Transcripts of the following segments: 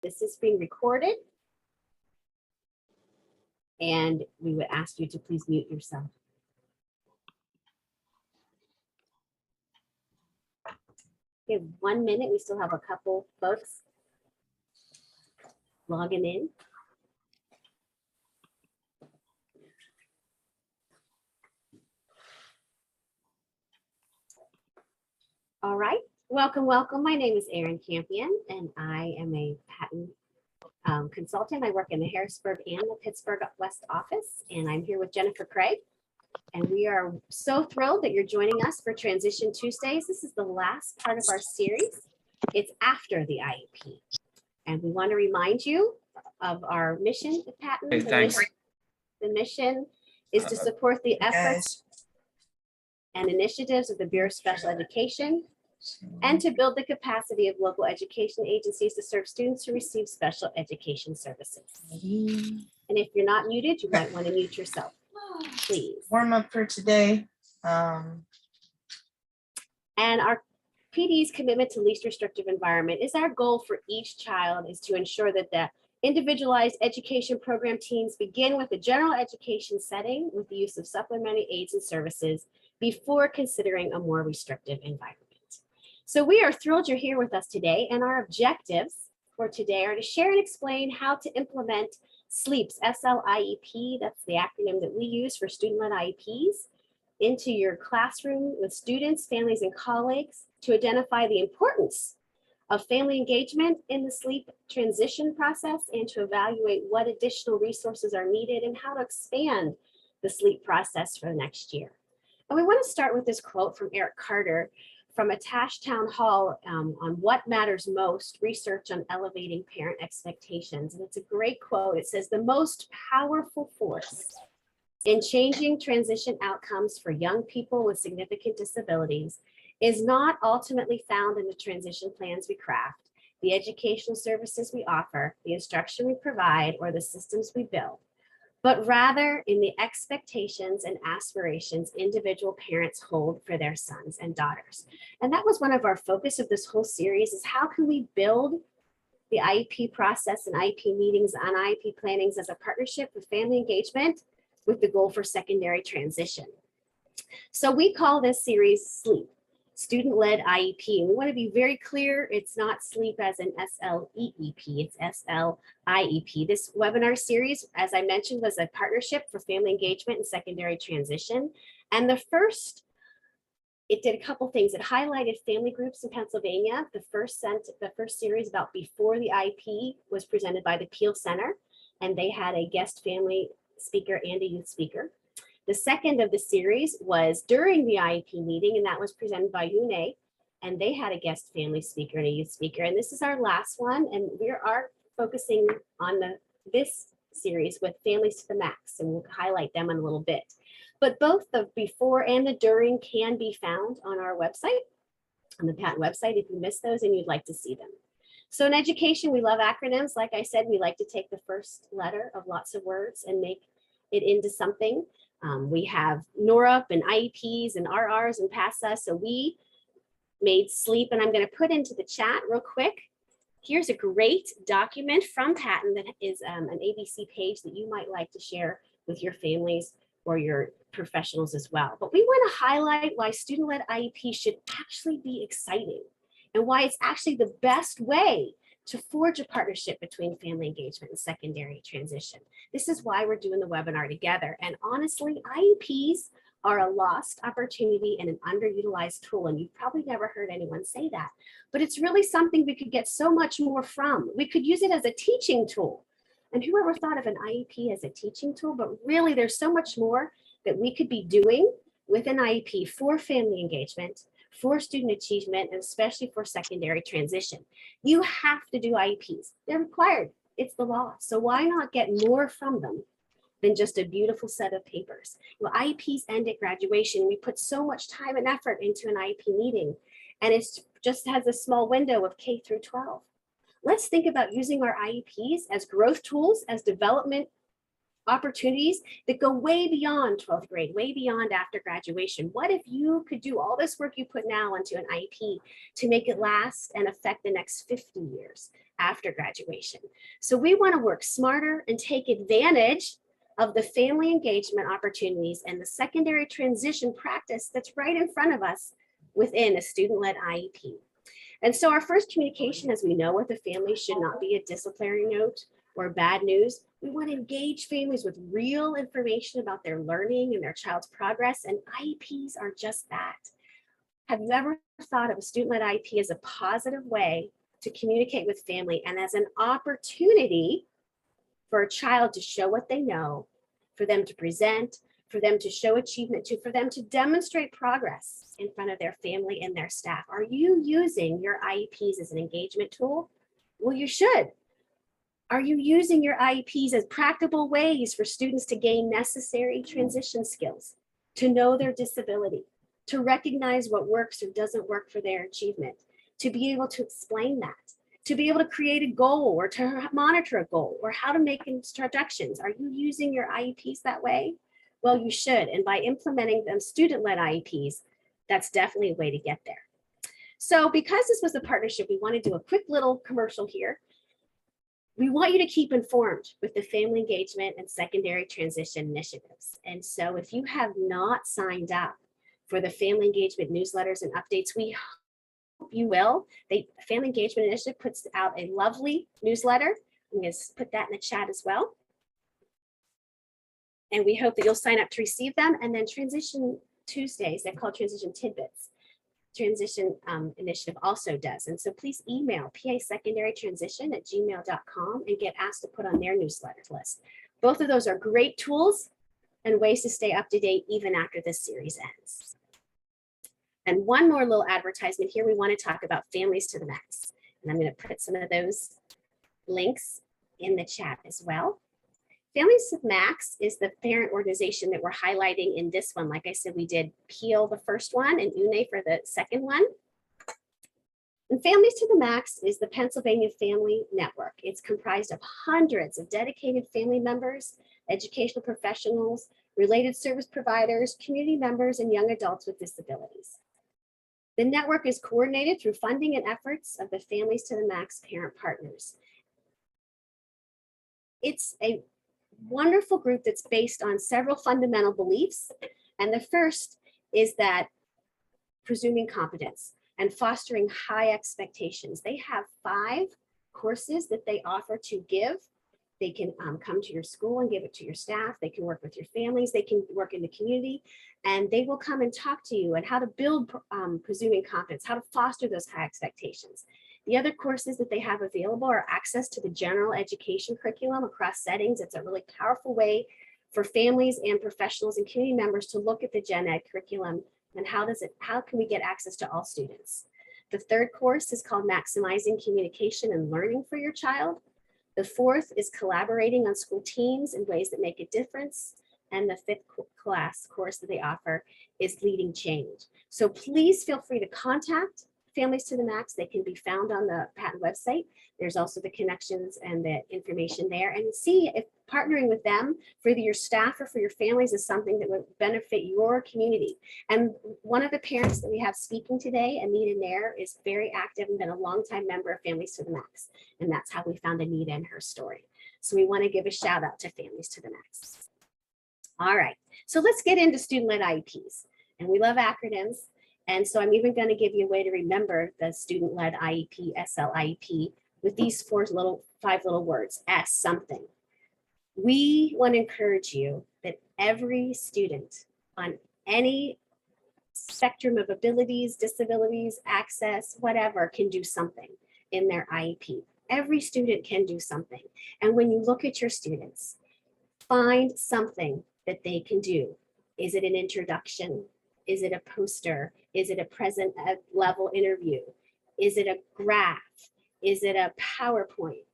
This is being recorded, and we would ask you to please mute yourself. We have 1 minute. We still have a couple folks logging in. All right, welcome, welcome. My name is Erin Campion, and I am a patent consultant. I work in the Harrisburg and the Pittsburgh West office, and I'm here with Jennifer Craig. And we are so thrilled that you're joining us for Transition Tuesdays. This is the last part of our series. It's after the IEP. And we want to remind you of our mission at Patent. Hey, thanks. The mission is to support the efforts and initiatives of the Bureau of Special Education and to build the capacity of local education agencies to serve students who receive special education services. And if you're not muted, you might want to mute yourself, please. Warm up for today. And our PD's commitment to least restrictive environment is our goal for each child is to ensure that the individualized education program teams begin with a general education setting with the use of supplementary aids and services before considering a more restrictive environment. So we are thrilled you're here with us today, and our objectives for today are to share and explain how to implement SLEEP's SLIEP, that's the acronym that we use for student-led IEPs, into your classroom with students, families, and colleagues to identify the importance of family engagement in the SLEEP transition process and to evaluate what additional resources are needed and how to expand the SLEEP process for the next year. And we want to start with this quote from Eric Carter from a Tash Town Hall on what matters most, research on elevating parent expectations. And it's a great quote. It says, the most powerful force in changing transition outcomes for young people with significant disabilities is not ultimately found in the transition plans we craft, the educational services we offer, the instruction we provide, or the systems we build, but rather in the expectations and aspirations individual parents hold for their sons and daughters. And that was one of our focus of this whole series is how can we build the IEP process and IEP meetings on IEP plannings as a partnership with family engagement with the goal for secondary transition. So we call this series SLEEP, Student-Led IEP. And we want to be very clear, it's not SLEEP as in SLEEP, it's SLIEP. This webinar series, as I mentioned, was a partnership for family engagement and secondary transition. And it did a couple things. It highlighted family groups in Pennsylvania. The first series about before the IEP was presented by the Peel Center, and they had a guest family speaker and a youth speaker. The second of the series was during the IEP meeting, and that was presented by UNE, and they had a guest family speaker and a youth speaker. And this is our last one, and we are focusing on this series with families to the max, and we'll highlight them in a little bit. But both the before and the during can be found on our website, on the Patent website, if you missed those and you'd like to see them. So in education, we love acronyms. Like I said, we like to take the first letter of lots of words and make it into something. We have NORUP and IEPs and RRs and PASA. So we made SLEEP, and I'm going to put into the chat real quick. Here's a great document from Patent that is an ABC page that you might like to share with your families or your professionals as well. But we want to highlight why student-led IEP should actually be exciting and why it's actually the best way to forge a partnership between family engagement and secondary transition. This is why we're doing the webinar together. And honestly, IEPs are a lost opportunity and an underutilized tool. And you've probably never heard anyone say that, but it's really something we could get so much more from. We could use it as a teaching tool. And who ever thought of an IEP as a teaching tool? But really, there's so much more that we could be doing with an IEP for family engagement, for student achievement, and especially for secondary transition. You have to do IEPs. They're required. It's the law. So why not get more from them than just a beautiful set of papers? Well, IEPs end at graduation. We put so much time and effort into an IEP meeting, and it just has a small window of K through 12. Let's think about using our IEPs as growth tools, as development opportunities that go way beyond 12th grade, way beyond after graduation. What if you could do all this work you put now into an IEP to make it last and affect the next 50 years after graduation? So we want to work smarter and take advantage of the family engagement opportunities and the secondary transition practice that's right in front of us within a student-led IEP. And so our first communication, as we know, with the family should not be a disciplinary note or bad news. We want to engage families with real information about their learning and their child's progress, and IEPs are just that. Have you ever thought of a student-led IEP as a positive way to communicate with family and as an opportunity for a child to show what they know, for them to present, for them to show achievement, for them to demonstrate progress in front of their family and their staff? Are you using your IEPs as an engagement tool? Well, you should. Are you using your IEPs as practical ways for students to gain necessary transition skills, to know their disability, to recognize what works or doesn't work for their achievement, to be able to explain that, to be able to create a goal or to monitor a goal or how to make introductions? Are you using your IEPs that way? Well, you should. And by implementing them student-led IEPs, that's definitely a way to get there. So because this was a partnership, we want to do a quick little commercial here. We want you to keep informed with the family engagement and secondary transition initiatives. And so if you have not signed up for the family engagement newsletters and updates, we hope you will. The Family Engagement Initiative puts out a lovely newsletter. I'm going to put that in the chat as well. And we hope that you'll sign up to receive them. And then Transition Tuesdays, they're called Transition Tidbits. Transition Initiative also does. And so please email pasecondarytransition@gmail.com and get asked to put on their newsletter list. Both of those are great tools and ways to stay up to date even after this series ends. And one more little advertisement here. We want to talk about Families to the Max. And I'm going to put some of those links in the chat as well. Families to the Max is the parent organization that we're highlighting in this one. Like I said, we did Peel the first one and UNE for the second one. And Families to the Max is the Pennsylvania Family Network. It's comprised of hundreds of dedicated family members, educational professionals, related service providers, community members, and young adults with disabilities. The network is coordinated through funding and efforts of the Families to the Max parent partners. It's a wonderful group that's based on several fundamental beliefs. And the first is that presuming competence and fostering high expectations. They have 5 courses that they offer to give. They can come to your school and give it to your staff. They can work with your families. They can work in the community, and they will come and talk to you on how to build presuming competence, how to foster those high expectations. The other courses that they have available are access to the general education curriculum across settings. It's a really powerful way for families and professionals and community members to look at the gen ed curriculum and how can we get access to all students. The third course is called Maximizing Communication and Learning for Your Child. The fourth is Collaborating on School Teams in Ways That Make a Difference. And the 5th course that they offer is Leading Change. So please feel free to contact Families to the Max. They can be found on the patent website. There's also the connections and the information there, and see if partnering with them for either your staff or for your families is something that would benefit your community. And one of the parents that we have speaking today, Anita Nair, is very active and been a longtime member of Families to the Max. And that's how we found Anita and her story. So we want to give a shout out to Families to the Max. All right, so let's get into student-led IEPs. And we love acronyms. And so I'm even going to give you a way to remember the student-led IEP, SLIEP, with these 5 little words, S, something. We want to encourage you that every student on any spectrum of abilities, disabilities, access, whatever, can do something in their IEP. Every student can do something. And when you look at your students, find something that they can do. Is it an introduction? Is it a poster? Is it a present level interview? Is it a graph? Is it a PowerPoint?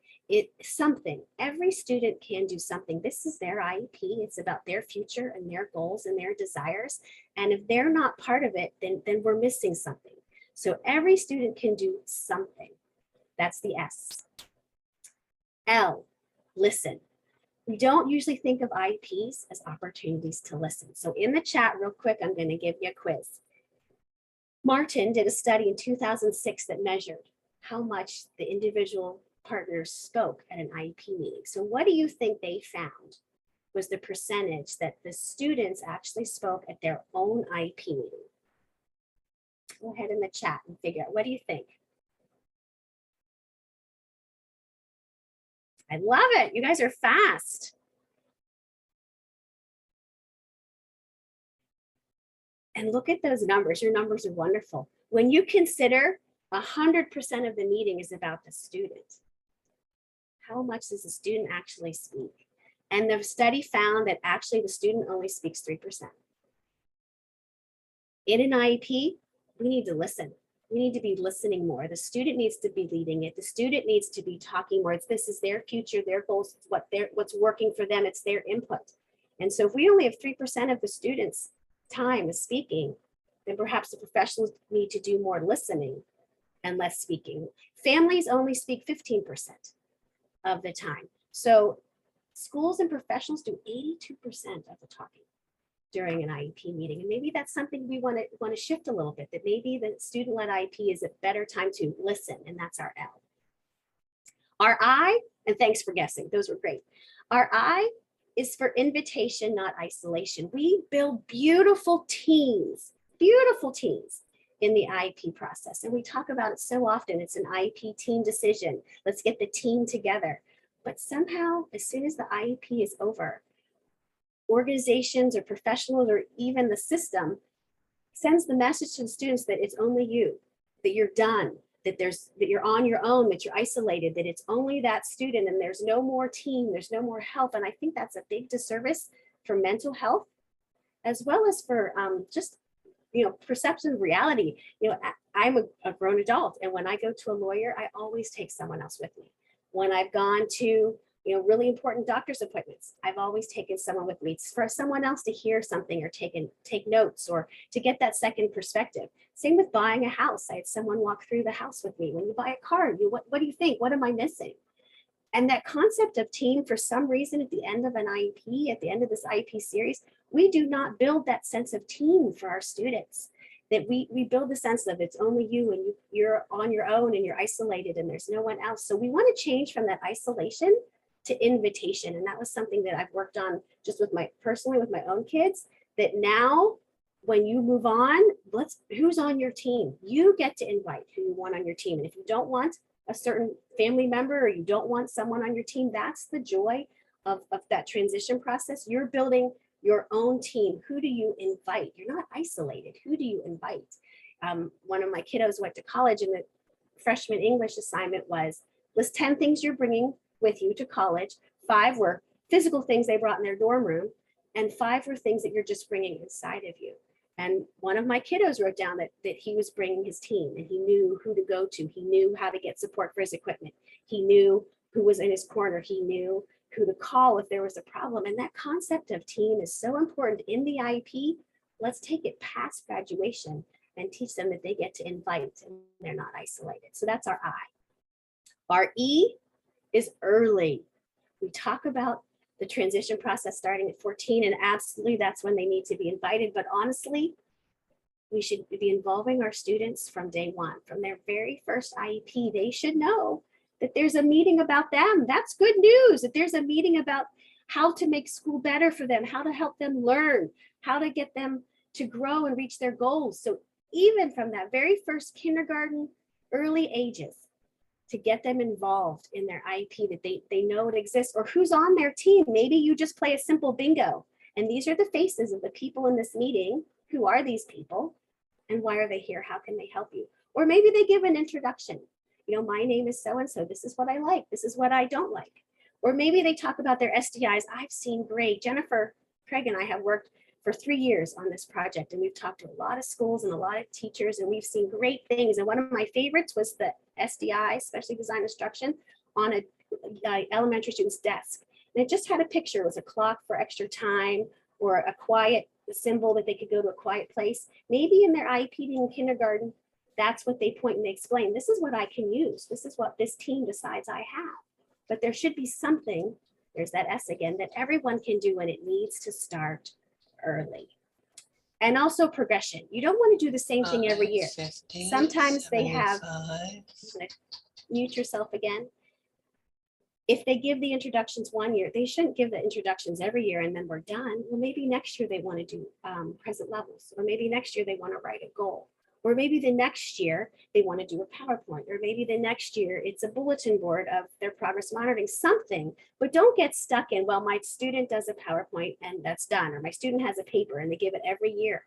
Something. Every student can do something. This is their IEP. It's about their future and their goals and their desires. And if they're not part of it, then we're missing something. So every student can do something. That's the S. L, listen. We don't usually think of IEPs as opportunities to listen. So in the chat, real quick, I'm going to give you a quiz. Martin did a study in 2006 that measured how much the individual partners spoke at an IEP meeting. So what do you think they found was the percentage that the students actually spoke at their own IEP meeting? Go ahead in the chat and figure out, what do you think? I love it. You guys are fast. And look at those numbers. Your numbers are wonderful. When you consider 100% of the meeting is about the student, how much does the student actually speak? And the study found that actually the student only speaks 3%. In an IEP, we need to listen. We need to be listening more. The student needs to be leading it. The student needs to be talking more. This is their future, their goals, what's working for them. It's their input. And so if we only have 3% of the students' time is speaking, then perhaps the professionals need to do more listening and less speaking. Families only speak 15% of the time. So schools and professionals do 82% of the talking during an IEP meeting. And maybe that's something we want to shift a little bit, that maybe the student-led IEP is a better time to listen, and that's our L. Our I, and thanks for guessing, those were great. Our I is for invitation, not isolation. We build beautiful teams in the IEP process. And we talk about it so often. It's an IEP team decision. Let's get the team together. But somehow, as soon as the IEP is over, organizations or professionals or even the system sends the message to the students that it's only you, that you're done, that you're on your own, that you're isolated, that it's only that student and there's no more team, there's no more help. And I think that's a big disservice for mental health, as well as for just, perception of reality. I'm a grown adult, and when I go to a lawyer, I always take someone else with me. When I've gone to really important doctor's appointments, I've always taken someone with me. It's for someone else to hear something or take notes or to get that second perspective. Same with buying a house. I had someone walk through the house with me. When you buy a car, what do you think? What am I missing? And that concept of team, for some reason, at the end of an IEP, at the end of this IEP series, we do not build that sense of team for our students. That we build the sense of it's only you and you're on your own and you're isolated and there's no one else. So we want to change from that isolation to invitation. And that was something that I've worked on just personally with my own kids, that now when you move on, who's on your team? You get to invite who you want on your team. And if you don't want a certain family member or you don't want someone on your team, that's the joy of that transition process. You're building your own team. Who do you invite? You're not isolated. Who do you invite? One of my kiddos went to college, and the freshman English assignment was list 10 things you're bringing with you to college. 5 were physical things they brought in their dorm room, and 5 were things that you're just bringing inside of you. And one of my kiddos wrote down that he was bringing his team, and he knew who to go to. He knew how to get support for his equipment. He knew who was in his corner. He knew who to call if there was a problem. And that concept of team is so important in the IEP. Let's take it past graduation and teach them that they get to invite and they're not isolated. So that's our I. Our E is early. We talk about the transition process starting at 14, and absolutely that's when they need to be invited. But honestly, we should be involving our students from day one, from their very first IEP. They should know that there's a meeting about them. That's good news, that there's a meeting about how to make school better for them, how to help them learn, how to get them to grow and reach their goals. So even from that very first kindergarten, early ages, to get them involved in their IEP, that they know it exists, or who's on their team. Maybe you just play a simple bingo, and these are the faces of the people in this meeting. Who are these people, and why are they here? How can they help you? Or maybe they give an introduction. My name is so-and-so. This is what I like. This is what I don't like. Or maybe they talk about their SDIs. I've seen great. Jennifer, Craig, and I have worked for 3 years on this project, and we've talked to a lot of schools and a lot of teachers, and we've seen great things. And one of my favorites was the SDI, Specially Designed Instruction, on a elementary student's desk. And it just had a picture. It was a clock for extra time, or a quiet symbol that they could go to a quiet place. Maybe in their IEP in kindergarten, that's what they point and they explain. This is what I can use. This is what this team decides I have. But there should be something there's that S again, that everyone can do, and it needs to start early. And also progression. You don't want to do the same thing every year. 50, Sometimes they have, 75. mute yourself again. If they give the introductions one year, they shouldn't give the introductions every year and then we're done. Well, maybe next year they want to do present levels, or maybe next year they want to write a goal, or maybe the next year they want to do a PowerPoint, or maybe the next year it's a bulletin board of their progress monitoring, something. But don't get stuck in, well, my student does a PowerPoint and that's done, or my student has a paper and they give it every year.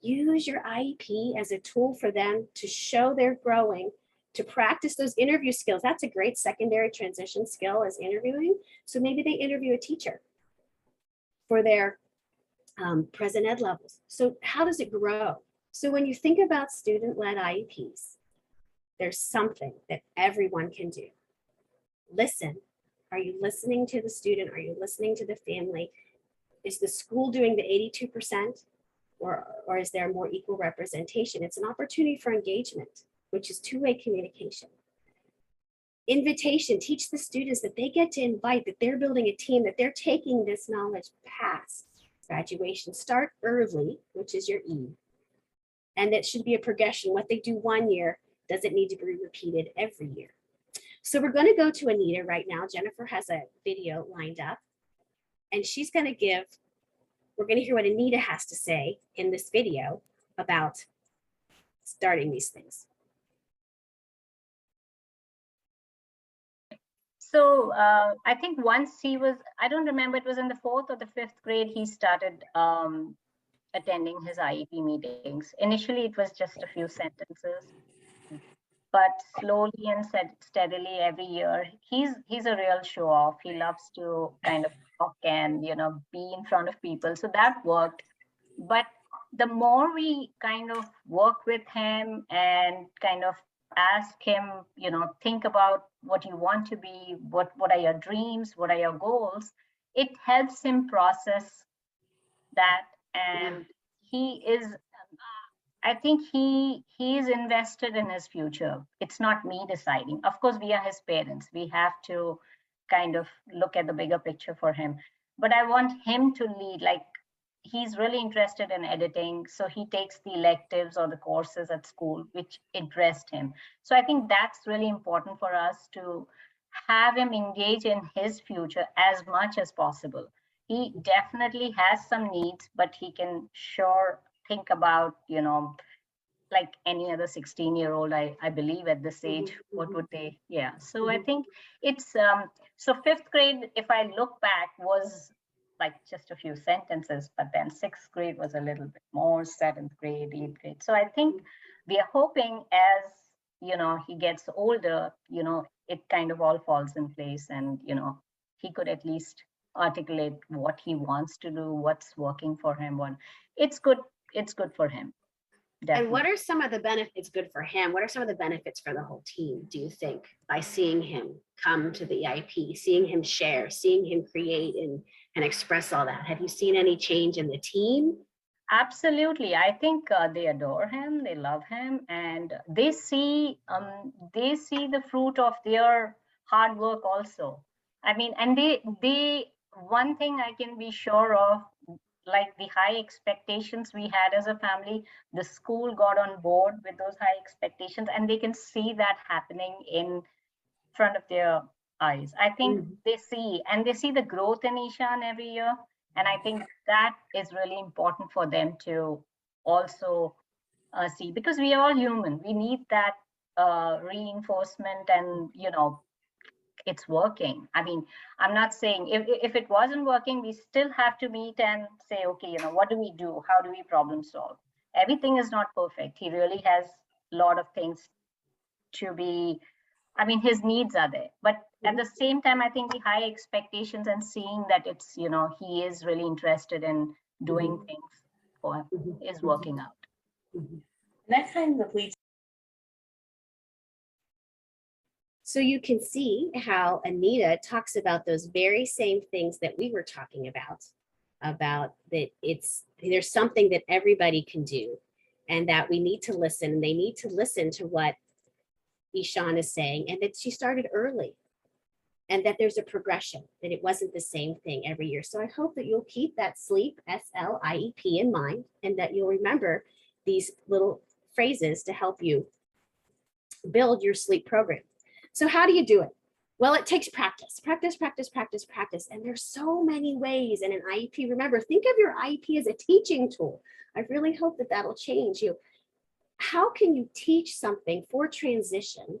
Use your IEP as a tool for them to show they're growing, to practice those interview skills. That's a great secondary transition skill, is interviewing. So maybe they interview a teacher for their present ed levels. So how does it grow? So when you think about student-led IEPs, there's something that everyone can do. Listen. Are you listening to the student? Are you listening to the family? Is the school doing the 82%? Or is there more equal representation? It's an opportunity for engagement, which is two-way communication. Invitation, teach the students that they get to invite, that they're building a team, that they're taking this knowledge past graduation. Start early, which is your E. And it should be a progression. What they do one year doesn't need to be repeated every year. So we're going to go to Anita right now. Jennifer has a video lined up, and she's going to give, we're going to hear what Anita has to say in this video about starting these things. So I think once he was, I don't remember, it was in the 4th or the 5th grade, he started attending his IEP meetings. Initially, it was just a few sentences, but slowly and steadily every year, he's a real show off. He loves to kind of talk and, you know, be in front of people. So that worked. But the more we kind of work with him and kind of ask him, you know, think about what you want to be, what are your dreams, what are your goals, it helps him process that. And he is, I think he is invested in his future. It's not me deciding. Of course, we are his parents. We have to kind of look at the bigger picture for him. But I want him to lead, like, he's really interested in editing. So he takes the electives or the courses at school, which interest him. So I think that's really important for us to have him engage in his future as much as possible. He definitely has some needs, but he can sure think about, you know, like any other 16-year-old, I believe at this age, what would they, yeah. So I think it's, so 5th grade, if I look back, was like just a few sentences, but then 6th grade was a little bit more, 7th grade, 8th grade. So I think we are hoping as, you know, he gets older, you know, it kind of all falls in place, and, you know, he could at least articulate what he wants to do, what's working for him. It's good for him. Definitely. And what are some of the benefits good for him? What are some of the benefits for the whole team, do you think, by seeing him come to the IP, seeing him share, seeing him create and express all that? Have you seen any change in the team? Absolutely. I think they adore him, they love him, and they see the fruit of their hard work also. I mean, and they one thing I can be sure of, like the high expectations we had as a family, the school got on board with those high expectations, and they can see that happening in front of their eyes. I think they see the growth in Ishan every year. And I think that is really important for them to also see, because we are all human. We need that reinforcement, and, you know, it's working. I mean, I'm not saying if it wasn't working, we still have to meet and say, okay, you know, what do we do? How do we problem solve? Everything is not perfect. He really has a lot of things to be, I mean, his needs are there, but at the same time, I think the high expectations and seeing that it's, you know, he is really interested in doing things for him is working out. That kind of leads. So you can see how Anita talks about those very same things that we were talking about that there's something that everybody can do, and that we need to listen, and they need to listen to what Ishan is saying, and that she started early. and that there's a progression, that it wasn't the same thing every year. So I hope that you'll keep that SLEEP, S-L-I-E-P, in mind, and that you'll remember these little phrases to help you build your SLEEP program. So how do you do it? Well, it takes practice, practice, practice, practice, practice. And there's so many ways in an IEP. Remember, think of your IEP as a teaching tool. I really hope that that'll change you. How can you teach something for transition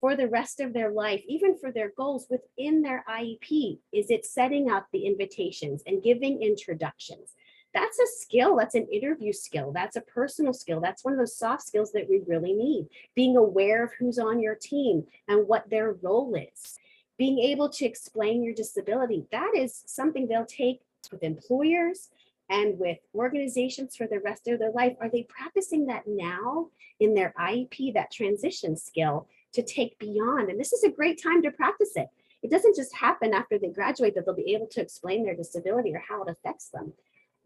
for the rest of their life, even for their goals within their IEP? Is it setting up the invitations and giving introductions? That's a skill. That's an interview skill. That's a personal skill. That's one of those soft skills that we really need. Being aware of who's on your team and what their role is. Being able to explain your disability. That is something they'll take with employers and with organizations for the rest of their life. Are they practicing that now in their IEP, that transition skill to take beyond? And this is a great time to practice it. It doesn't just happen after they graduate that they'll be able to explain their disability or how it affects them.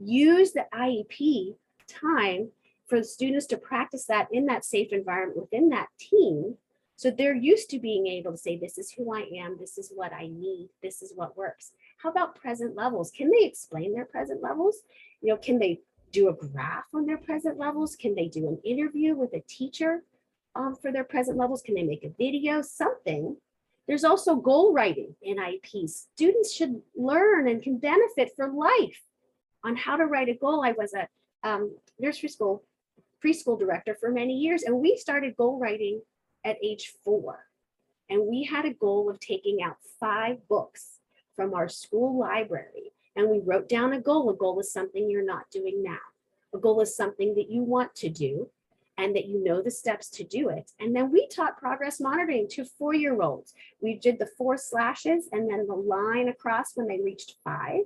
Use the IEP time for the students to practice that in that safe environment within that team. So they're used to being able to say, this is who I am, this is what I need, this is what works. How about present levels? Can they explain their present levels? You know, can they do a graph on their present levels? Can they do an interview with a teacher for their present levels? Can they make a video, something? There's also goal writing in IEPs. Students should learn and can benefit for life on how to write a goal. I was a nursery school preschool director for many years, and we started goal writing at age 4. And we had a goal of taking out 5 books from our school library. And we wrote down a goal. A goal is something you're not doing now. A goal is something that you want to do and that you know the steps to do it. And then we taught progress monitoring to 4-year-olds. We did the 4 slashes and then the line across when they reached 5.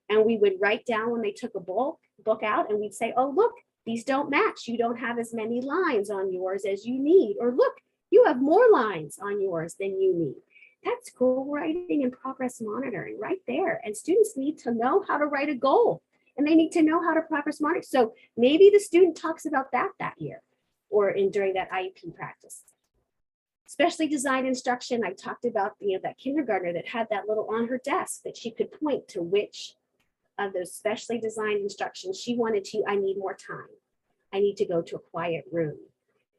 And we would write down when they took a book out, and we'd say, oh, look, these don't match. You don't have as many lines on yours as you need. Or look, you have more lines on yours than you need. That's goal writing and progress monitoring right there. And students need to know how to write a goal, and they need to know how to progress monitor. So maybe the student talks about that year or during that IEP practice. Specially designed instruction, I talked about that kindergartner that had that little on her desk that she could point to which of those specially designed instructions she wanted to. I need more time. I need to go to a quiet room.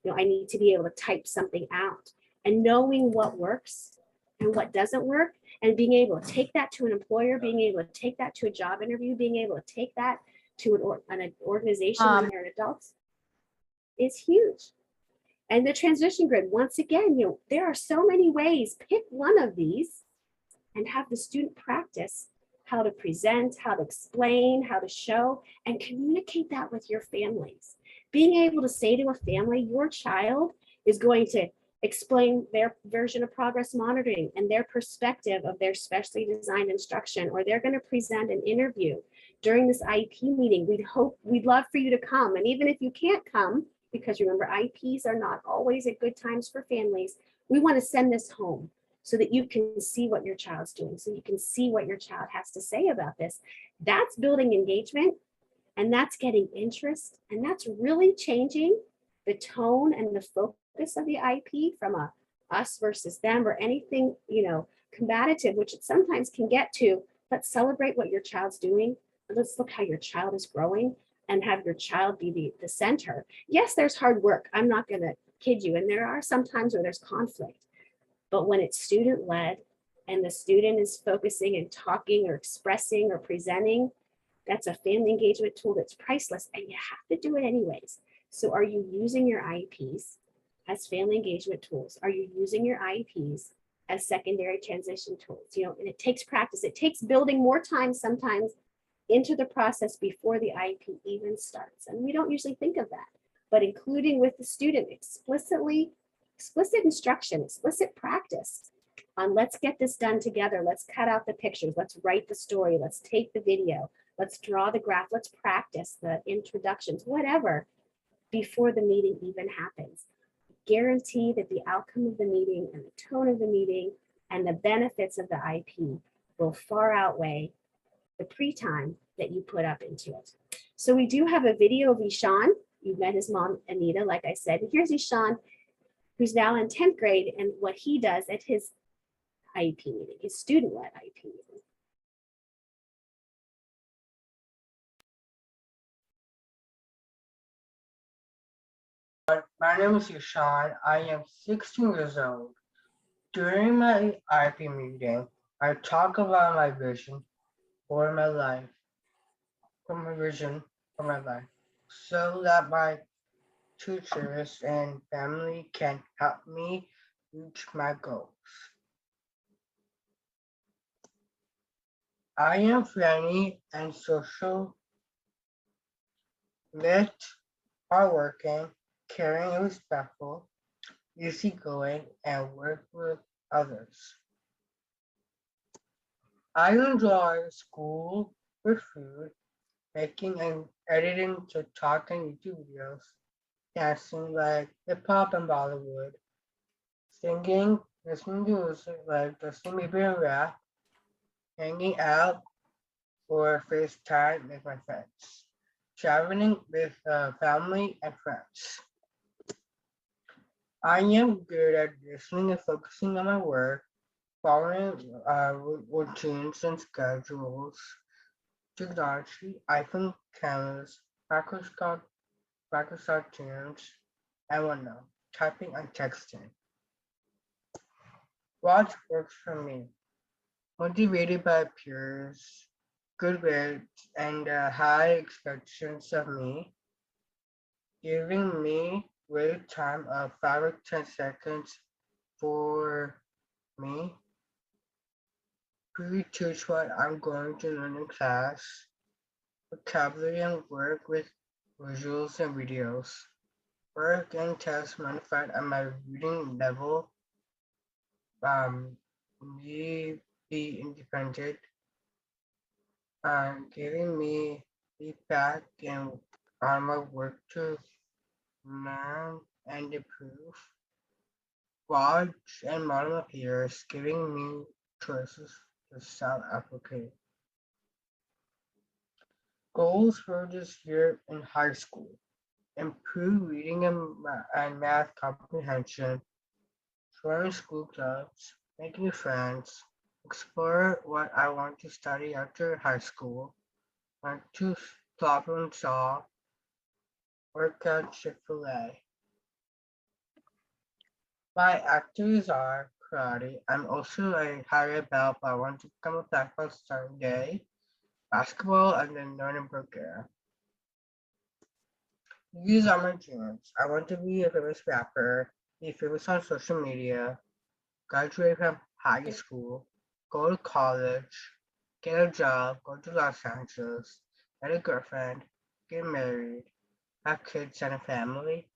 I need to be able to type something out. And knowing what works and what doesn't work, and being able to take that to an employer, being able to take that to a job interview, being able to take that to an organization when they're adults is huge. And the transition grid, once again, there are so many ways. Pick one of these and have the student practice how to present, how to explain, how to show, and communicate that with your families. Being able to say to a family, your child is going to explain their version of progress monitoring and their perspective of their specially designed instruction, or they're going to present an interview during this IEP meeting. We'd love for you to come. And even if you can't come, because remember, IEPs are not always at good times for families, we want to send this home so that you can see what your child's doing, so you can see what your child has to say about this. That's building engagement, and that's getting interest, and that's really changing the tone and the focus of the IEP from a us versus them or anything, combative, which it sometimes can get to. Let's celebrate what your child's doing. Let's look how your child is growing and have your child be the center. Yes, there's hard work. I'm not going to kid you. And there are some times where there's conflict. But when it's student-led and the student is focusing and talking or expressing or presenting, that's a family engagement tool that's priceless, and you have to do it anyways. So are you using your IEPs as family engagement tools? Are you using your IEPs as secondary transition tools? And it takes practice. It takes building more time sometimes into the process before the IEP even starts. And we don't usually think of that, but including with the student explicit instruction, explicit practice on let's get this done together. Let's cut out the pictures. Let's write the story. Let's take the video. Let's draw the graph. Let's practice the introductions, whatever, before the meeting even happens. Guarantee that the outcome of the meeting and the tone of the meeting and the benefits of the IEP will far outweigh the pre-time that you put up into it. So we do have a video of Ishan. You met his mom, Anita, like I said. Here's Ishan, who's now in 10th grade, and what he does at his IEP meeting, his student-led IEP meeting. My name is Ishan. I am 16 years old. During my IP meeting, I talk about my vision for my life, so that my teachers and family can help me reach my goals. I am friendly and social, lit, hardworking, caring and respectful, easygoing, and work with others. I enjoy school with food, making and editing TikTok and YouTube videos, dancing like hip hop and Bollywood, singing, listening to music like Justin Bieber and rap, hanging out or FaceTime with my friends, traveling with family and friends. I am good at listening and focusing on my work, following routines and schedules, technology, iPhone cameras, Microsoft Teams, and whatnot, typing and texting. What works for me? Motivated by peers, good grades, and high expectations of me, giving me wait time of 5 or 10 seconds for me, pre-teach what I'm going to learn in class, vocabulary and work with visuals and videos, work and tests modified at my reading level, me be independent, giving me feedback and on my work to learn and improve, watch and model my peers, giving me choices to self-applicate. Goals for this year in high school: improve reading and math comprehension, join school clubs, making friends, explore what I want to study after high school, want to problem solve, work at Chick-fil-A. My activities are karate. I'm also a higher belt, but I want to become a black belt starting day, basketball, and then learn Bulgaria. These are my dreams. I want to be a famous rapper, be famous on social media, graduate from high school, go to college, get a job, go to Los Angeles, get a girlfriend, get married, have kids and a family.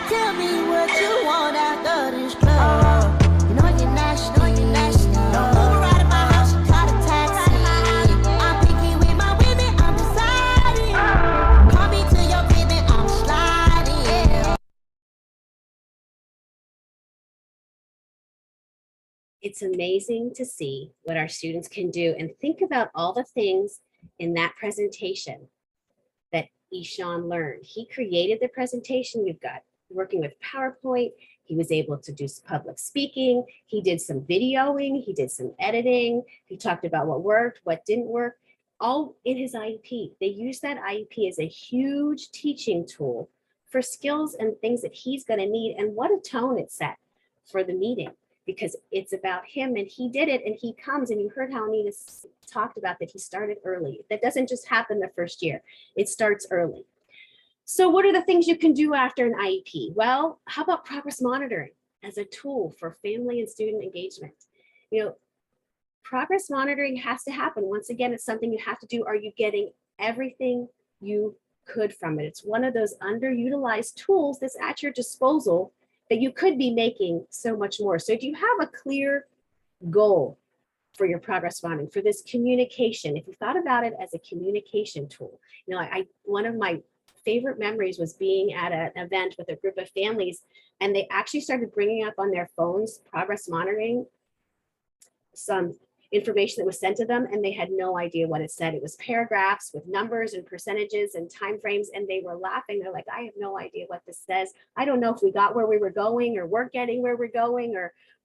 Tell me what you want after this club. You know you're national. Don't move around in my house, you call a taxi. I'm picky with my women, I'm deciding. Call me to your crib and I'm sliding. It's amazing to see what our students can do, and think about all the things in that presentation that Ishan learned. He created the presentation. We've got working with PowerPoint. He was able to do some public speaking. He did some videoing. He did some editing. He talked about what worked, what didn't work, all in his IEP. They use that IEP as a huge teaching tool for skills and things that he's going to need. And what a tone it set for the meeting, because it's about him and he did it and he comes, and you heard how Nina talked about that he started early. That doesn't just happen the first year. It starts early. So what are the things you can do after an IEP? Well, how about progress monitoring? as a tool for family and student engagement. You know, progress monitoring has to happen. Once again, it's something you have to do. Are you getting everything you could from it? It's one of those underutilized tools that's at your disposal that you could be making so much more. So do you have a clear goal for your progress monitoring, for this communication? If you thought about it as a communication tool, you know, one of my favorite memories was being at an event with a group of families, and they actually started bringing up on their phones progress monitoring, some information that was sent to them, and they had no idea what it said. It was paragraphs with numbers and percentages and timeframes, and they were laughing. They're like, I have no idea what this says. I don't know if we got where we were going or we're getting where we're going,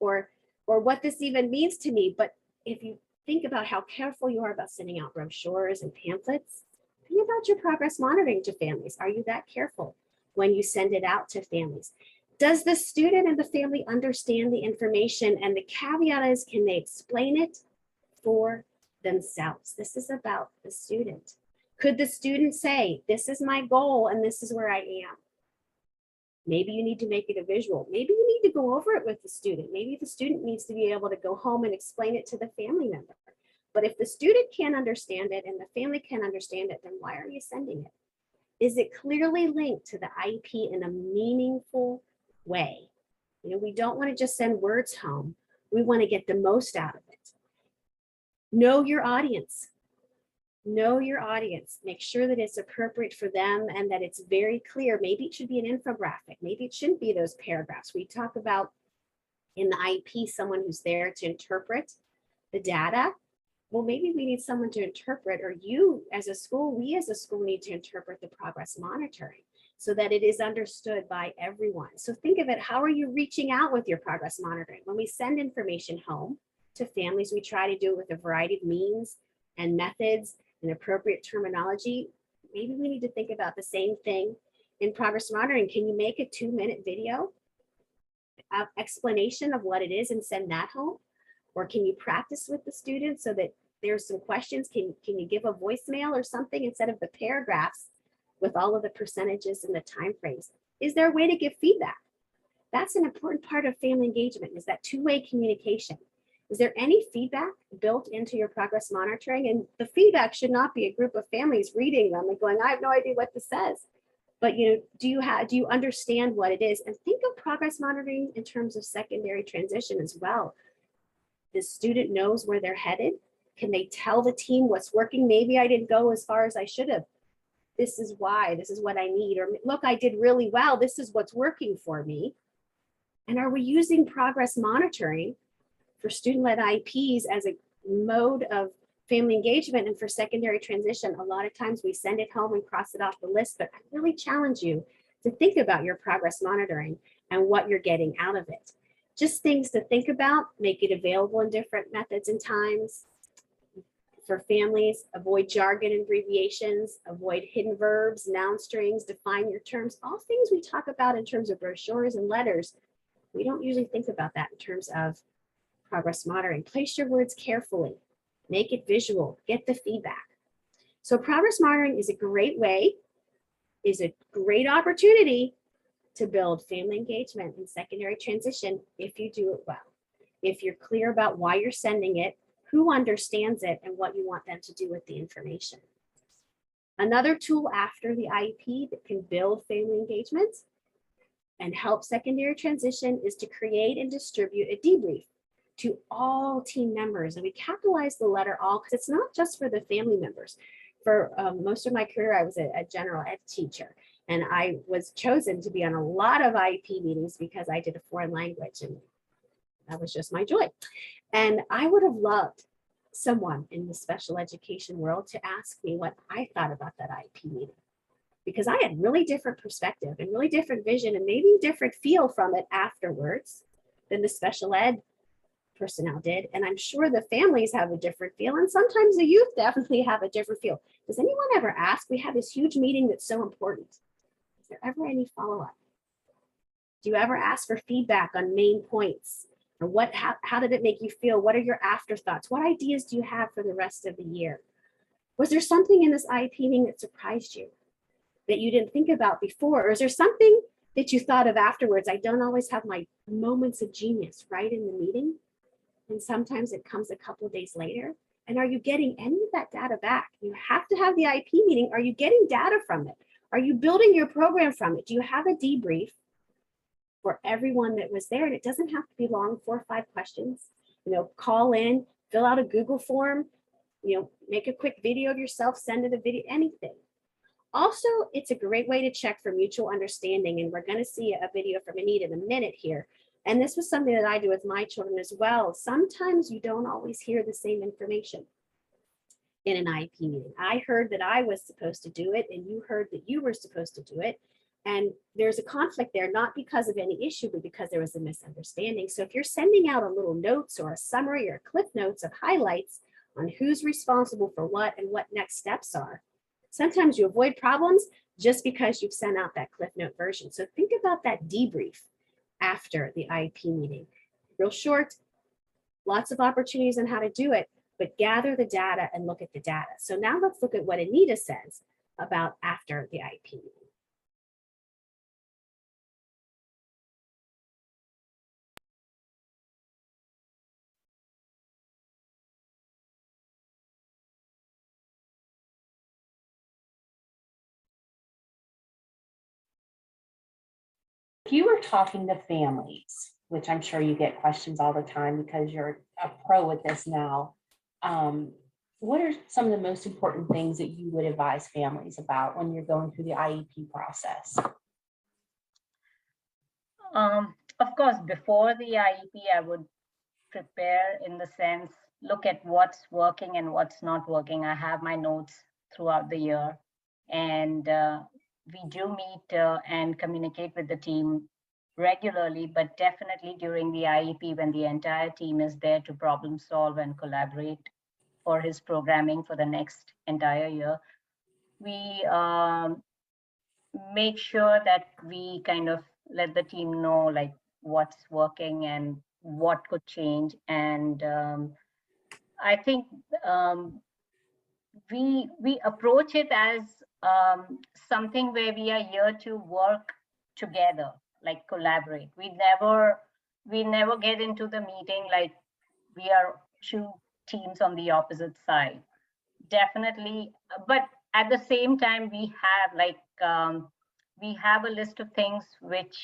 or what this even means to me. But if you think about how careful you are about sending out brochures and pamphlets, think about your progress monitoring to families. Are you that careful when you send it out to families? Does the student and the family understand the information? And the caveat is, can they explain it for themselves? This is about the student. Could the student say, this is my goal and this is where I am? Maybe you need to make it a visual. Maybe you need to go over it with the student. Maybe the student needs to be able to go home and explain it to the family member. But if the student can't understand it and the family can't understand it, then why are you sending it? Is it clearly linked to the IEP in a meaningful way? You know, we don't want to just send words home. We want to get the most out of it. Know your audience. Know your audience. Make sure that it's appropriate for them and that it's very clear. Maybe it should be an infographic. Maybe it shouldn't be those paragraphs. We talk about in the IEP, someone who's there to interpret the data. Well, maybe we need someone to interpret, or you as a school, we as a school need to interpret the progress monitoring so that it is understood by everyone. So think of it, how are you reaching out with your progress monitoring? When we send information home to families, we try to do it with a variety of means and methods and appropriate terminology. Maybe we need to think about the same thing in progress monitoring. Can you make a 2-minute video explanation of what it is and send that home? Or can you practice with the students so that there's some questions? Can you give a voicemail or something instead of the paragraphs with all of the percentages and the time frames? Is there a way to give feedback? That's an important part of family engagement, is that two-way communication. Is there any feedback built into your progress monitoring? And the feedback should not be a group of families reading them and going, I have no idea what this says. But you know, do you understand what it is? And think of progress monitoring in terms of secondary transition as well. The student knows where they're headed. Can they tell the team what's working? Maybe I didn't go as far as I should have. This is why, this is what I need. Or look, I did really well. This is what's working for me. And are we using progress monitoring for student-led IEPs as a mode of family engagement? And for secondary transition, a lot of times we send it home and cross it off the list, but I really challenge you to think about your progress monitoring and what you're getting out of it. Just things to think about, make it available in different methods and times. For families, avoid jargon and abbreviations, avoid hidden verbs, noun strings, define your terms, all things we talk about in terms of brochures and letters. We don't usually think about that in terms of progress monitoring. Place your words carefully, make it visual, get the feedback. So progress monitoring is a great way, is a great opportunity to build family engagement in secondary transition if you do it well. If you're clear about why you're sending it, who understands it, and what you want them to do with the information. Another tool after the IEP that can build family engagement and help secondary transition is to create and distribute a debrief to all team members. And we capitalize the letter all because it's not just for the family members. For most of my career, I was a general ed teacher, and I was chosen to be on a lot of IEP meetings because I did a foreign language, and that was just my joy. And I would have loved someone in the special education world to ask me what I thought about that IEP meeting, because I had really different perspective and really different vision and maybe different feel from it afterwards than the special ed personnel did. And I'm sure the families have a different feel, and sometimes the youth definitely have a different feel. Does anyone ever ask? We have this huge meeting that's so important. Is there ever any follow-up? Do you ever ask for feedback on main points? Or how did it make you feel? What are your afterthoughts? What ideas do you have for the rest of the year? Was there something in this IEP meeting that surprised you that you didn't think about before? Or is there something that you thought of afterwards. I don't always have my moments of genius right in the meeting. And sometimes it comes a couple of days later. And are you getting any of that data back? You have to have the IP meeting. Are you getting data from it? Are you building your program from it? Do you have a debrief for everyone that was there? And it doesn't have to be long, 4 or 5 questions. You know, call in, fill out a Google form, you know, make a quick video of yourself, send it a video, anything. Also, it's a great way to check for mutual understanding. And we're going to see a video from Anita in a minute here. And this was something that I do with my children as well. Sometimes you don't always hear the same information in an IEP meeting. I heard that I was supposed to do it, and you heard that you were supposed to do it. And there's a conflict there, not because of any issue, but because there was a misunderstanding. So if you're sending out a little notes or a summary or cliff notes of highlights on who's responsible for what and what next steps are, sometimes you avoid problems just because you've sent out that cliff note version. So think about that debrief after the IEP meeting. Real short, lots of opportunities on how to do it, but gather the data and look at the data. So now let's look at what Anita says about after the IEP meeting. If you were talking to families, which I'm sure you get questions all the time because you're a pro with this now, what are some of the most important things that you would advise families about when you're going through the IEP process? Of course, before the IEP, I would prepare in the sense, look at what's working and what's not working. I have my notes throughout the year, and we do meet and communicate with the team regularly, but definitely during the IEP, when the entire team is there to problem solve and collaborate for his programming for the next entire year, we make sure that we kind of let the team know like what's working and what could change. And I think we approach it as something where we are here to work together, like collaborate. We never get into the meeting like we are 2 teams on the opposite side. Definitely, but at the same time, we have like we have a list of things which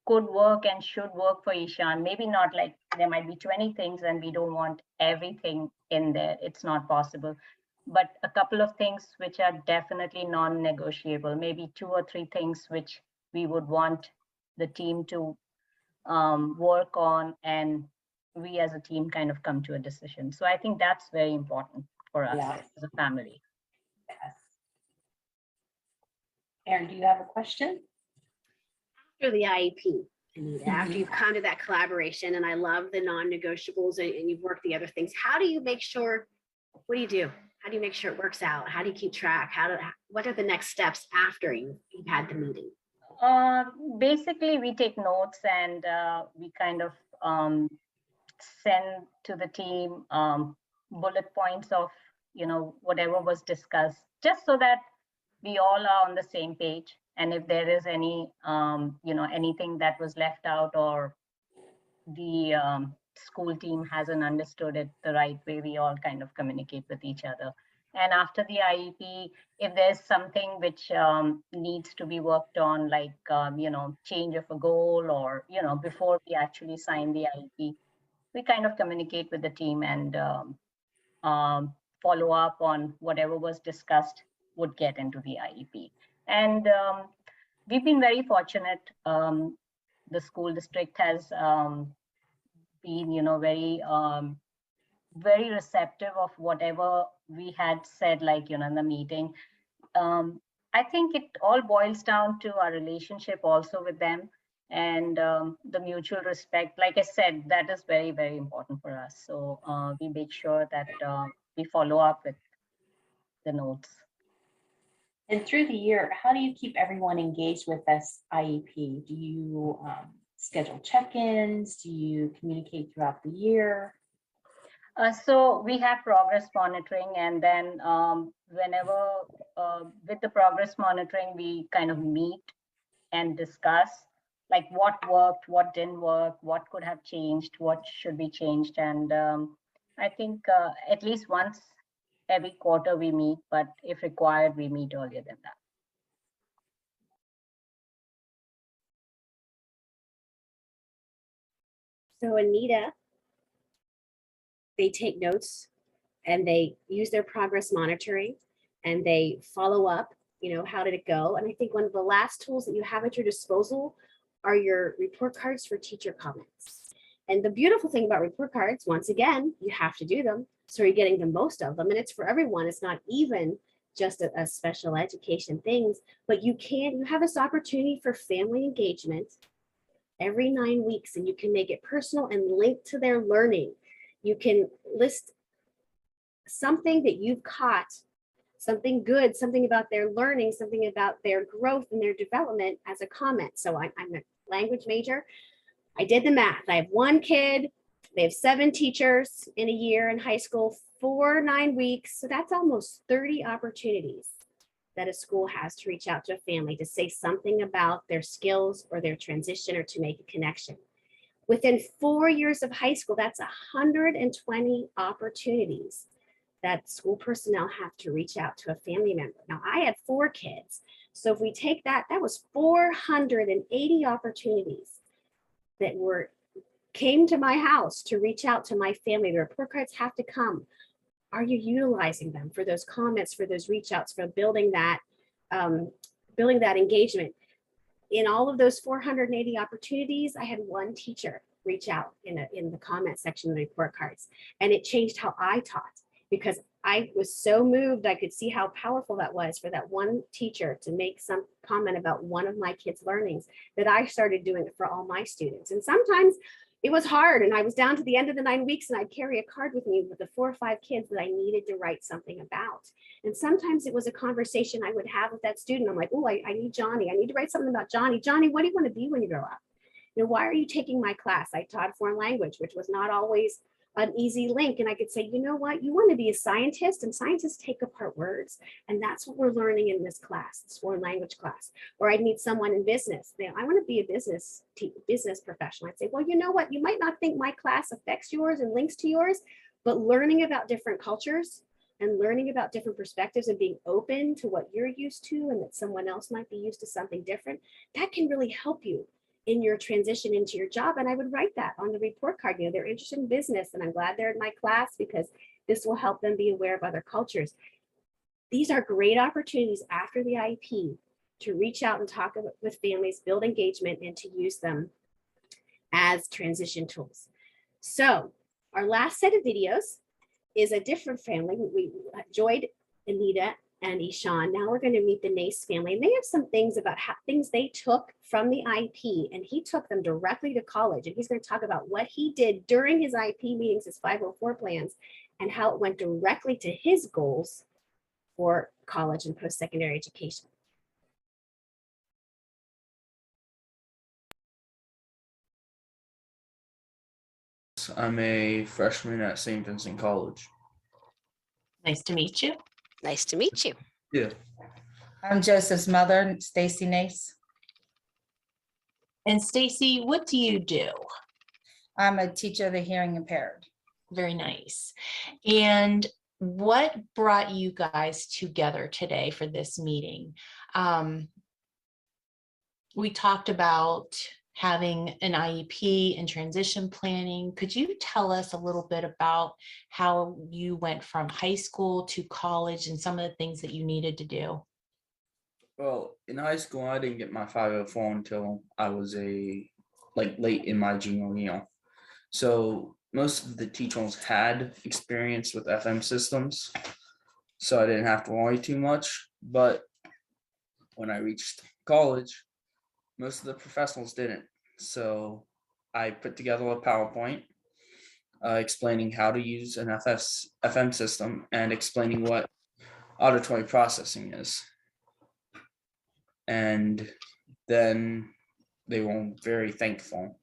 could work and should work for Ishan. Maybe not like there might be 20 things and we don't want everything in there. It's not possible. But a couple of things which are definitely non-negotiable, maybe 2 or 3 things which we would want the team to work on, and we as a team kind of come to a decision. So I think that's very important for us as a family. Yes. Erin, do you have a question? After the IEP, Anita, after you've come to that collaboration, and I love the non-negotiables and you've worked the other things, how do you make sure, what do you do? How do you make sure it works out? How do you keep track? What are the next steps after you've had the meeting? Basically, we take notes and we kind of send to the team bullet points of, you know, whatever was discussed, just so that we all are on the same page. And if there is any, you know, anything that was left out or the school team hasn't understood it the right way, we all kind of communicate with each other. And after the IEP, if there's something which needs to be worked on, like, you know, change of a goal, or, you know, before we actually sign the IEP, we kind of communicate with the team and follow up on whatever was discussed would get into the IEP. And we've been very fortunate. The school district has been, you know, very receptive of whatever we had said, like, you know, in the meeting. I think it all boils down to our relationship also with them, and the mutual respect. Like I said, that is very, very important for us. So we make sure that we follow up with the notes. And through the year, how do you keep everyone engaged with this IEP? Do you schedule check-ins? Do you communicate throughout the year? So we have progress monitoring, and then whenever with the progress monitoring, we kind of meet and discuss like what worked, what didn't work, what could have changed, what should be changed. And I think at least once every quarter we meet, but if required, we meet earlier than that. So Anita, they take notes and they use their progress monitoring and they follow up, how did it go? And I think one of the last tools that you have at your disposal are your report cards for teacher comments. And the beautiful thing about report cards, once again, you have to do them. So you're getting the most of them. And it's for everyone. It's not even just a special education things, but you have this opportunity for family engagement every 9 weeks, and you can make it personal and link to their learning. You can list something that you've caught, something good, something about their learning, something about their growth and their development as a comment. So I'm a language major. I did the math. I have one kid. They have 7 teachers in a year in high school for 9 weeks. So that's almost 30 opportunities that a school has to reach out to a family to say something about their skills or their transition or to make a connection. Within 4 years of high school, that's 120 opportunities that school personnel have to reach out to a family member. Now, I had 4 kids. So if we take that, that was 480 opportunities that came to my house to reach out to my family. The report cards have to come. Are you utilizing them for those comments, for those reach outs, for building that engagement? In all of those 480 opportunities, I had 1 teacher reach out in the comment section of the report cards. And it changed how I taught, because I was so moved. I could see how powerful that was for that 1 teacher to make some comment about one of my kids' learnings, that I started doing it for all my students. And sometimes it was hard, and I was down to the end of the 9 weeks, and I'd carry a card with me with the 4 or 5 kids that I needed to write something about. And sometimes it was a conversation I would have with that student. I'm like, oh, I need Johnny. I need to write something about Johnny. Johnny, what do you want to be when you grow up? Why are you taking my class? I taught foreign language, which was not always an easy link. And I could say, you know what, you want to be a scientist, and scientists take apart words. And that's what we're learning in this class, this foreign language class. Or I'd meet someone in business. I want to be a business professional. I'd say, well, you know what, you might not think my class affects yours and links to yours, but learning about different cultures and learning about different perspectives and being open to what you're used to and that someone else might be used to something different, that can really help you in your transition into your job. And I would write that on the report card. They're interested in business, and I'm glad they're in my class because this will help them be aware of other cultures. These are great opportunities after the IEP to reach out and talk with families, build engagement, and to use them as transition tools. So our last set of videos is a different family. We enjoyed Anita and Ishan. Now we're going to meet the Nace family. And they have some things about things they took from the IEP, and he took them directly to college. And he's going to talk about what he did during his IEP meetings, his 504 plans, and how it went directly to his goals for college and post-secondary education. I'm a freshman at St. Vincent College. Nice to meet you. Nice to meet you. Yeah. I'm Joseph's mother, Stacy Nace. And Stacy, what do you do? I'm a teacher of the hearing impaired. Very nice. And what brought you guys together today for this meeting? We talked about having an IEP and transition planning. Could you tell us a little bit about how you went from high school to college and some of the things that you needed to do? Well, in high school, I didn't get my 504 until I was late in my junior year. So most of the teachers had experience with FM systems, so I didn't have to worry too much. But when I reached college, most of the professionals didn't. So I put together a PowerPoint explaining how to use an FM system and explaining what auditory processing is. And then they were very thankful.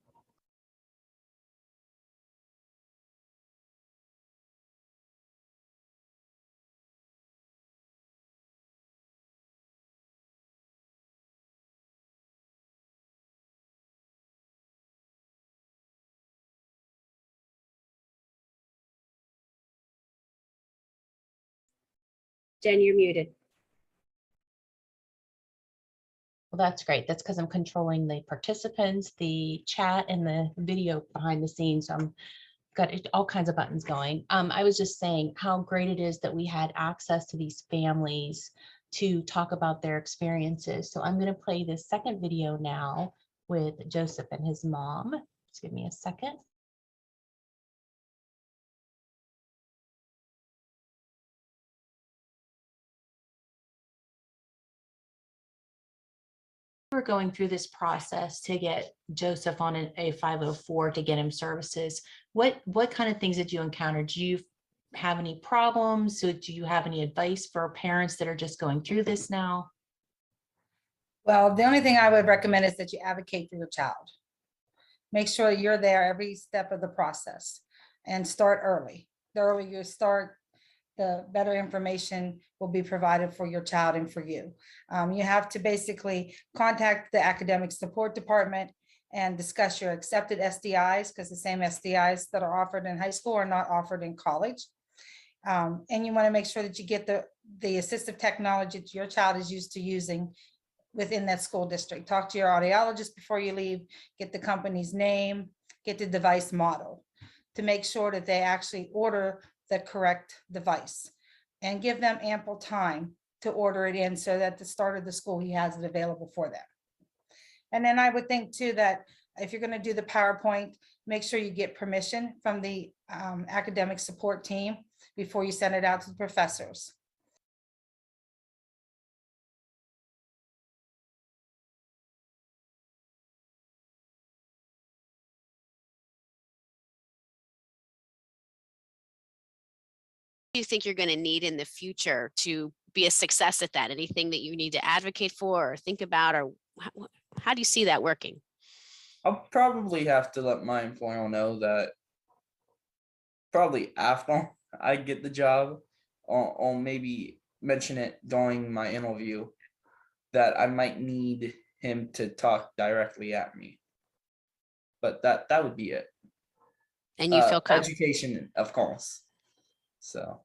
Jen, you're muted. Well, that's great. That's because I'm controlling the participants, the chat, and the video behind the scenes. So I'm got all kinds of buttons going. I was just saying how great it is that we had access to these families to talk about their experiences. So I'm going to play this second video now with Joseph and his mom. Just give me a second. We're going through this process to get Joseph on a 504 to get him services. What kind of things did you encounter? Do you have any problems? So do you have any advice for parents that are just going through this now? Well, the only thing I would recommend is that you advocate for your child. Make sure you're there every step of the process and start early. The earlier you start, the better information will be provided for your child and for you. You have to basically contact the academic support department and discuss your accepted SDIs, because the same SDIs that are offered in high school are not offered in college. And you want to make sure that you get the assistive technology that your child is used to using within that school district. Talk to your audiologist before you leave, get the company's name, get the device model to make sure that they actually order the correct device, and give them ample time to order it in so that at the start of the school he has it available for them. And then I would think too that if you're going to do the PowerPoint, make sure you get permission from the academic support team before you send it out to the professors. Do you think you're going to need in the future to be a success at that? Anything that you need to advocate for or think about, or how do you see that working? I'll probably have to let my employer know that probably after I get the job, or maybe mention it during my interview that I might need him to talk directly at me. But that would be it. And you feel comfortable? Education, of course. So.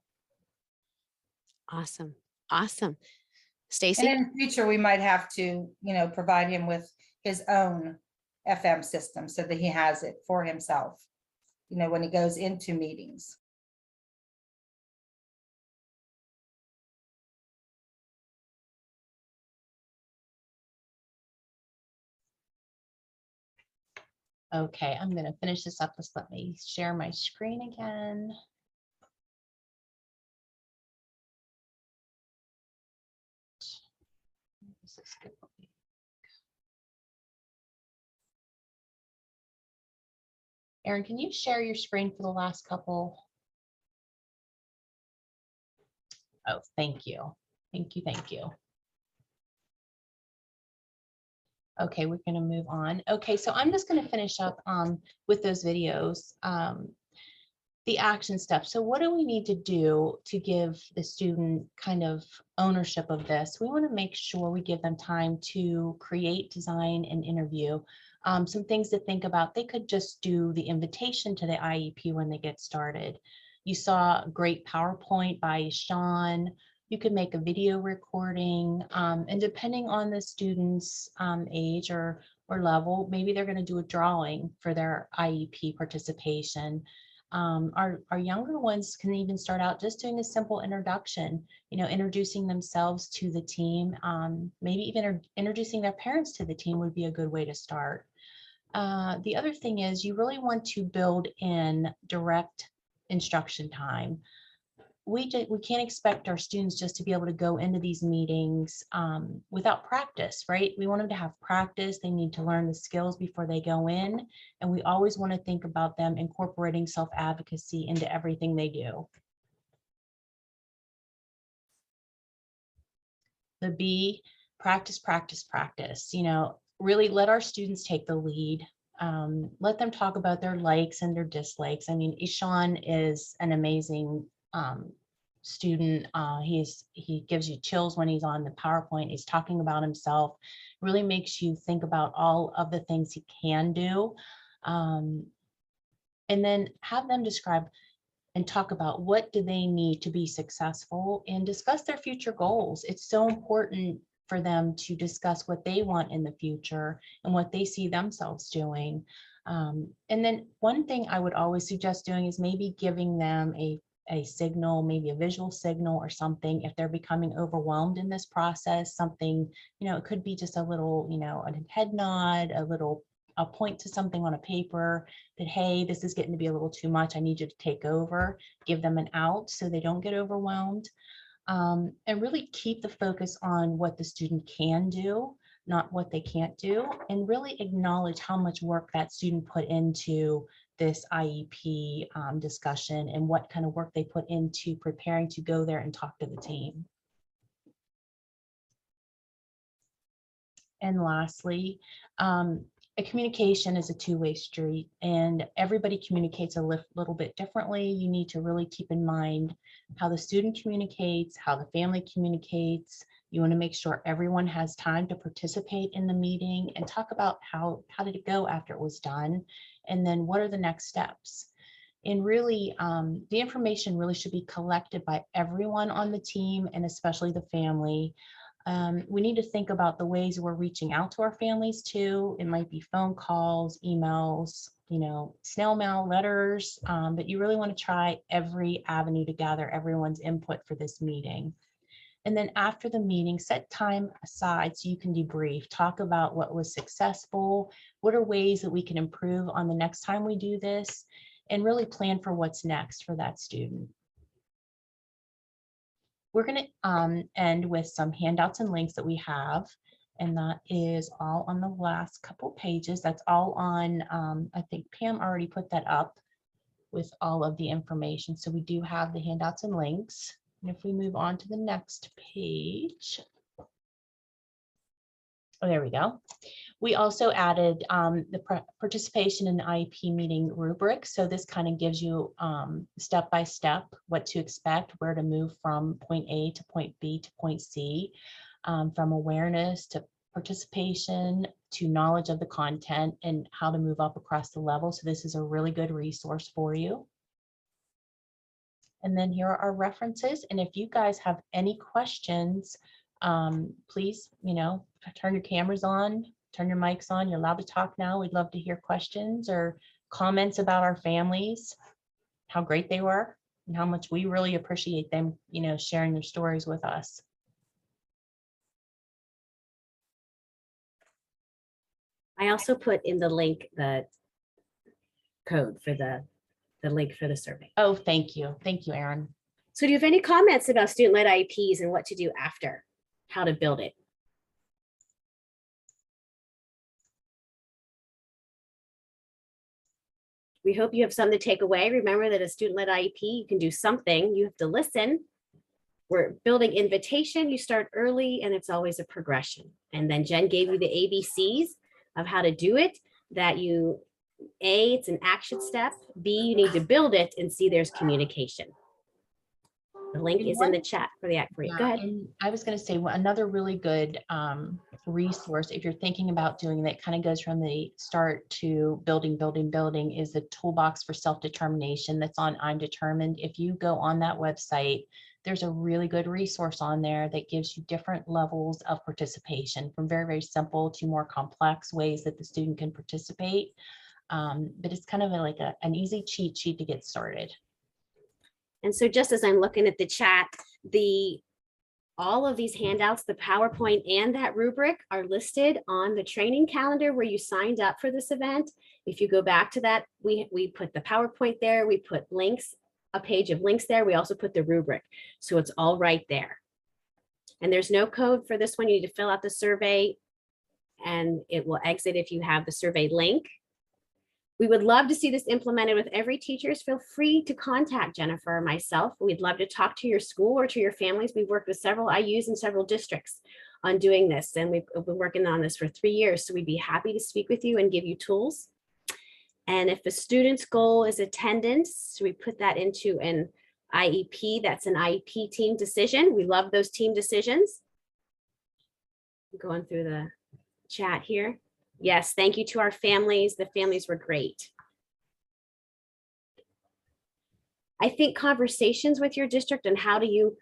Awesome. Awesome. And Stacy? in the future, we might have to, provide him with his own FM system so that he has it for himself, when he goes into meetings. Okay, I'm going to finish this up. Just let me share my screen again. This is good. Erin, can you share your screen for the last couple? Oh, thank you. Thank you. Thank you. Okay, we're going to move on. Okay, so I'm just going to finish up with those videos, the action steps. So what do we need to do to give the student kind of ownership of this? We want to make sure we give them time to create, design, and interview. Some things to think about. They could just do the invitation to the IEP when they get started. You saw a great PowerPoint by Sean. You could make a video recording, and depending on the student's age or level, maybe they're going to do a drawing for their IEP participation. Our younger ones can even start out just doing a simple introduction, introducing themselves to the team. Maybe even introducing their parents to the team would be a good way to start. The other thing is you really want to build in direct instruction time. We can't expect our students just to be able to go into these meetings without practice, right? We want them to have practice. They need to learn the skills before they go in. And we always want to think about them incorporating self-advocacy into everything they do. The B, practice, practice, practice. Really let our students take the lead. Let them talk about their likes and their dislikes. I mean, Ishan is an amazing student. He gives you chills when he's on the PowerPoint. He's talking about himself. Really makes you think about all of the things he can do. And then have them describe and talk about what do they need to be successful and discuss their future goals. It's so important for them to discuss what they want in the future and what they see themselves doing. And then one thing I would always suggest doing is maybe giving them a signal, maybe a visual signal or something, if they're becoming overwhelmed in this process, something, it could be just a little, a head nod, a point to something on a paper that, hey, this is getting to be a little too much. I need you to take over, give them an out so they don't get overwhelmed. And really keep the focus on what the student can do, not what they can't do, and really acknowledge how much work that student put into this IEP discussion and what kind of work they put into preparing to go there and talk to the team. And lastly, a communication is a two-way street, and everybody communicates a little bit differently. You need to really keep in mind how the student communicates, how the family communicates. You want to make sure everyone has time to participate in the meeting and talk about how did it go after it was done, and then what are the next steps. And really, the information really should be collected by everyone on the team, and especially the family. We need to think about the ways we're reaching out to our families too. It might be phone calls, emails, snail mail, letters, but you really want to try every avenue to gather everyone's input for this meeting. And then after the meeting, set time aside so you can debrief, talk about what was successful, what are ways that we can improve on the next time we do this, and really plan for what's next for that student. We're going to end with some handouts and links that we have, and that is all on the last couple pages. That's all on, I think Pam already put that up with all of the information. So we do have the handouts and links. And if we move on to the next page. Oh, there we go. We also added the participation in the IEP meeting rubric. So this kind of gives you step by step what to expect, where to move from point A to point B to point C, from awareness to participation to knowledge of the content and how to move up across the level. So this is a really good resource for you. And then here are our references. And if you guys have any questions, please, turn your cameras on, turn your mics on. You're allowed to talk now. We'd love to hear questions or comments about our families, how great they were, and how much we really appreciate them, sharing their stories with us. I also put in the link, the code for the link for the survey. Oh, thank you. Thank you, Erin. So do you have any comments about student-led IEPs and what to do after, how to build it? We hope you have something to take away. Remember that a student-led IEP, you can do something, you have to listen. We're building invitation, you start early and it's always a progression. And then Jen gave you the ABCs of how to do it, that you, A, it's an action step, B, you need to build it, and C, there's communication. The link is in the chat for the act. Go ahead. And I was going to say another really good resource, if you're thinking about doing that, kind of goes from the start to building, is the toolbox for self-determination that's on I'm Determined. If you go on that website, there's a really good resource on there that gives you different levels of participation, from very, very simple to more complex ways that the student can participate. But it's kind of like an easy cheat sheet to get started. And so just as I'm looking at the chat, all of these handouts, the PowerPoint and that rubric are listed on the training calendar where you signed up for this event. If you go back to that, we put the PowerPoint there, we put links, a page of links there. We also put the rubric. So it's all right there. And there's no code for this one. You need to fill out the survey and it will exit if you have the survey link. We would love to see this implemented with every teacher. Feel free to contact Jennifer or myself. We'd love to talk to your school or to your families. We've worked with several IUs in several districts on doing this, and we've been working on this for 3 years. So we'd be happy to speak with you and give you tools. And if a student's goal is attendance, so we put that into an IEP, that's an IEP team decision. We love those team decisions. Going through the chat here. Yes, thank you to our families. The families were great. I think conversations with your district and how do you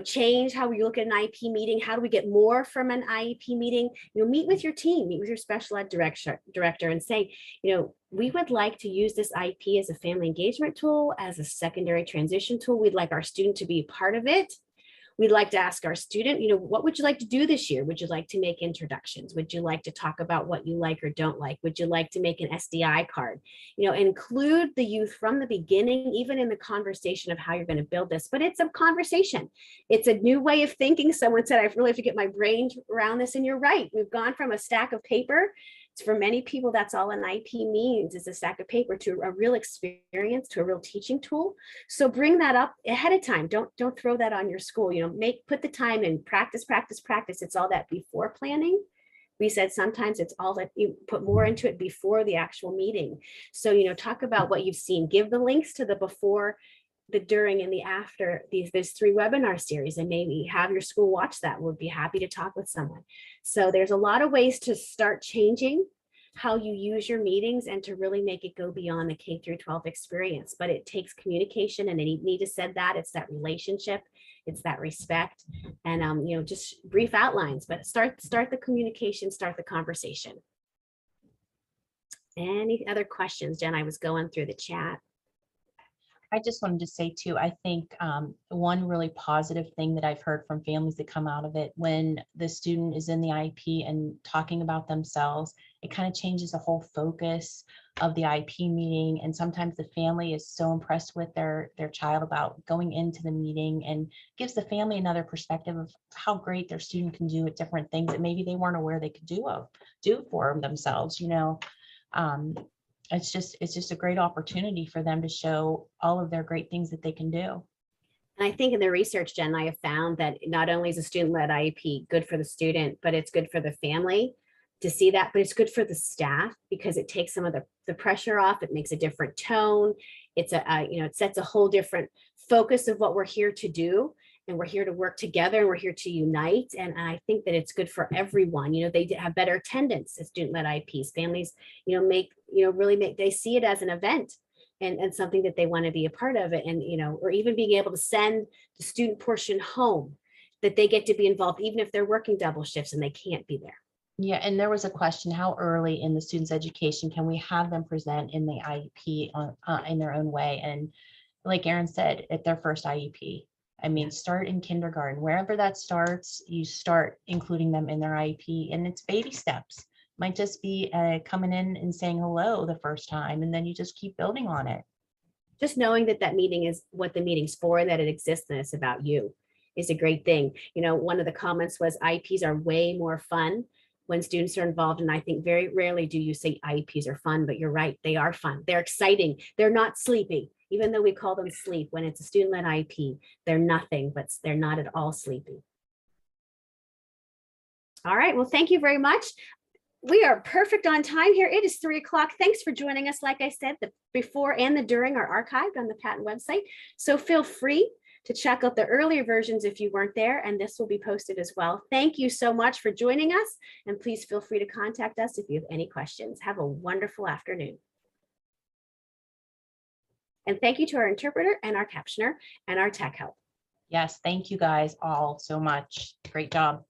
change how we look at an IEP meeting? How do we get more from an IEP meeting? Meet with your team, meet with your special ed director and say, we would like to use this IEP as a family engagement tool, as a secondary transition tool. We'd like our student to be a part of it. We'd like to ask our student, what would you like to do this year? Would you like to make introductions? Would you like to talk about what you like or don't like? Would you like to make an SDI card? Include the youth from the beginning, even in the conversation of how you're going to build this. But it's a conversation. It's a new way of thinking. Someone said, I really have to get my brain around this. And you're right. We've gone from a stack of paper. For many people, that's all an IEP means, is a stack of paper, to a real experience, to a real teaching tool. So bring that up ahead of time. Don't throw that on your school. Put the time in, practice. It's all that before planning. We said sometimes it's all that you put more into it before the actual meeting. So, talk about what you've seen, give the links to the before, the during, and the after this 3 webinar series, and maybe have your school watch that. We'll be happy to talk with someone. So there's a lot of ways to start changing how you use your meetings and to really make it go beyond the K through 12 experience. But it takes communication, and Anita said that it's that relationship, it's that respect, and just brief outlines, but start the communication, start the conversation. Any other questions, Jen? I was going through the chat. I just wanted to say too, I think one really positive thing that I've heard from families that come out of it, when the student is in the IEP and talking about themselves, it kind of changes the whole focus of the IEP meeting. And sometimes the family is so impressed with their child about going into the meeting, and gives the family another perspective of how great their student can do at different things that maybe they weren't aware they could do for themselves. It's just a great opportunity for them to show all of their great things that they can do. And I think in the research, Jen, I have found that not only is a student-led IEP good for the student, but it's good for the family to see that, but it's good for the staff because it takes some of the pressure off. It makes a different tone. It sets a whole different focus of what we're here to do. And we're here to work together, and we're here to unite. And I think that it's good for everyone. They have better attendance as student-led IEPs. Families, they see it as an event and something that they want to be a part of it. And, or even being able to send the student portion home, that they get to be involved, even if they're working double shifts and they can't be there. Yeah, and there was a question, how early in the student's education can we have them present in the IEP in their own way? And like Erin said, at their first IEP. I mean, start in kindergarten, wherever that starts, you start including them in their IEP, and it's baby steps. Might just be coming in and saying hello the first time, and then you just keep building on it. Just knowing that meeting is what the meeting's for, and that it exists and it's about you, is a great thing. One of the comments was IEPs are way more fun when students are involved. And I think very rarely do you say IEPs are fun, but you're right, they are fun. They're exciting. They're not sleepy. Even though we call them sleep, when it's a student-led IEP, they're nothing, but they're not at all sleepy. All right, well, thank you very much. We are perfect on time here. It is 3 o'clock. Thanks for joining us. Like I said, the before and the during are archived on the Patent website. So feel free to check out the earlier versions if you weren't there, and this will be posted as well. Thank you so much for joining us, and please feel free to contact us if you have any questions. Have a wonderful afternoon. And thank you to our interpreter and our captioner and our tech help. Yes, thank you guys all so much. Great job.